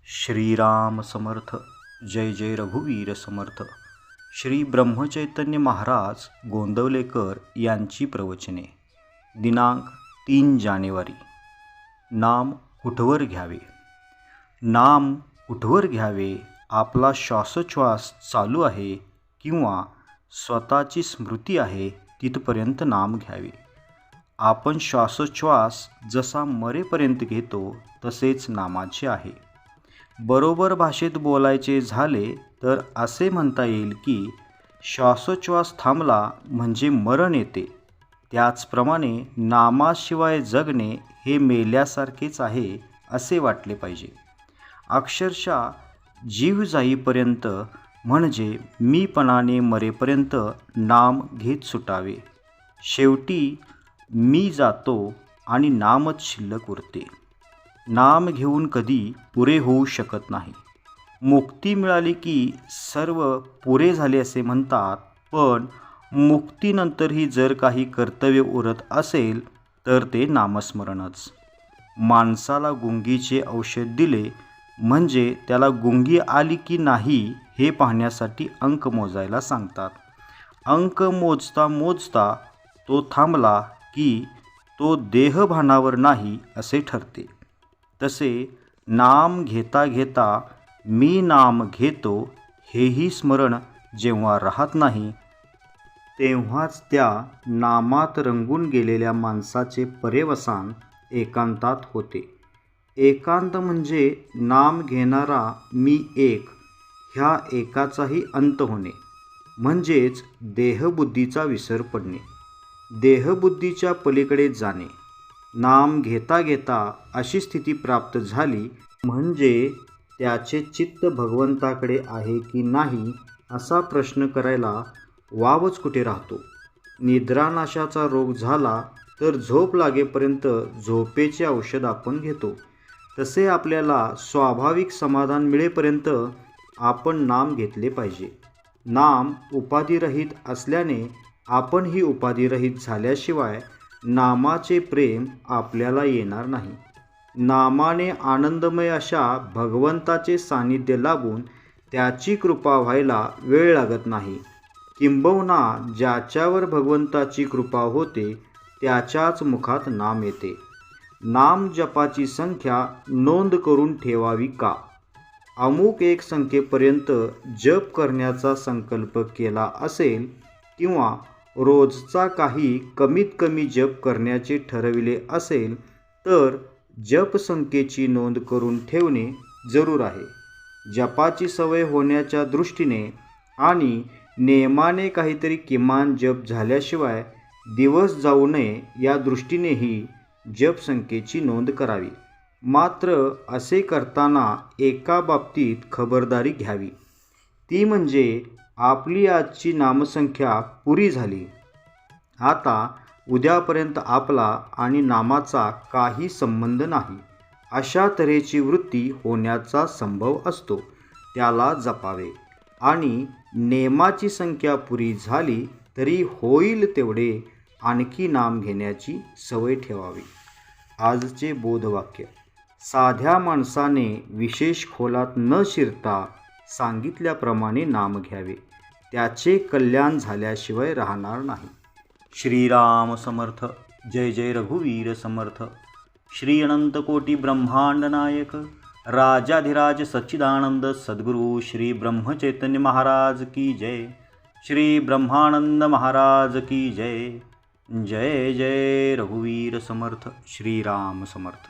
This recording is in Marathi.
श्रीराम समर्थ. जय जय रघुवीर समर्थ. श्री ब्रह्मचैतन्य महाराज गोंदवलेकर यांची प्रवचने. दिनांक 3 जानेवारी. नाम कुठवर घ्यावे. नाम कुठवर घ्यावे. आपला श्वासोच्छ्वास चालू आहे किंवा स्वतःची स्मृती आहे तिथपर्यंत नाम घ्यावे. आपण श्वासोच्छ्वास जसा मरेपर्यंत घेतो तसेच नामाचे आहे. बरोबर भाषेत बोलायचे झाले तर असे म्हणता येईल की श्वासोच्छ्वास थांबला म्हणजे मरण येते. त्याचप्रमाणे नामाशिवाय जगणे हे मेल्यासारखेच आहे असे वाटले पाहिजे. अक्षरशः जीव जाईपर्यंत म्हणजे मीपणाने मरेपर्यंत नाम घेत सुटावे. शेवटी मी जातो आणि नामच शिल्लक उरते. नाम घेऊन कधी पुरे होऊ शकत नाही. मुक्ती मिळाली की सर्व पुरे झाले असे म्हणतात, पण मुक्तीनंतरही जर काही कर्तव्य उरत असेल तर ते नामस्मरणच. माणसाला गुंगीचे औषध दिले म्हणजे त्याला गुंगी आली की नाही हे पाहण्यासाठी अंक मोजायला सांगतात. अंक मोजता मोजता तो थांबला की तो देहभानावर नाही असे ठरते. तसे नाम घेता घेता मी नाम घेतो हेही स्मरण जेव्हा राहत नाही तेव्हाच त्या नामात रंगून गेलेल्या माणसाचे पर्यवसान एकांतात होते. एकांत म्हणजे नाम घेणारा मी एक ह्या एकाचाही अंत होणे, म्हणजेच देहबुद्धीचा विसर पडणे, देहबुद्धीच्या पलीकडे जाणे. नाम घेता घेता अशी स्थिती प्राप्त झाली म्हणजे त्याचे चित्त भगवंताकडे आहे की नाही असा प्रश्न करायला वावच कुठे राहतो. निद्रानाशाचा रोग झाला तर झोप लागेपर्यंत झोपेचे औषध आपण घेतो. तसे आपल्याला स्वाभाविक समाधान मिळेपर्यंत आपण नाम घेतले पाहिजे. नाम उपाधिरहित असल्याने आपणही उपाधिरहित झाल्याशिवाय नामाचे प्रेम आपल्याला येणार नाही. नामाने आनंदमय अशा भगवंताचे सानिध्य लाभून त्याची कृपा व्हायला वेळ लागत नाही. किंबहुना ज्याच्यावर भगवंताची कृपा होते त्याच्याच मुखात नाम येते. नाम जपाची संख्या नोंद करून ठेवावी का. अमुक एक संख्येपर्यंत जप करण्याचा संकल्प केला असेल किंवा रोजचा काही कमीत कमी जप करण्याचे ठरविले असेल तर जपसंख्येची नोंद करून ठेवणे जरूर आहे. जपाची सवय होण्याच्या दृष्टीने आणि नेमाने काहीतरी किमान जप झाल्याशिवाय दिवस जाऊ नये या दृष्टीनेही जपसंख्येची नोंद करावी. मात्र असे करताना एका बाबतीत खबरदारी घ्यावी, ती म्हणजे आपली आजची नामसंख्या पुरी झाली. आता उद्यापर्यंत आपला आणि नामाचा काही संबंध नाही अशा तऱ्हेची वृत्ती होण्याचा संभव असतो. त्याला जपावे आणि नेमाची संख्या पुरी झाली तरी होईल तेवढे आणखी नाम घेण्याची सवय ठेवावी. आजचे बोधवाक्य. साध्या माणसाने विशेष खोलात न शिरता सांगितल्याप्रमाणे नाम घ्यावे. त्याचे कल्याण झाल्याशिवाय राहणार नाही. श्रीराम समर्थ. जय जय रघुवीर समर्थ. श्री अनंत कोटी ब्रह्मांड नायक राजाधिराज सच्चिदानंद सद्गुरु श्री ब्रह्मचैतन्य महाराज की जय. श्री ब्रह्मानंद महाराज की जय. जय जय रघुवीर समर्थ. श्रीराम समर्थ.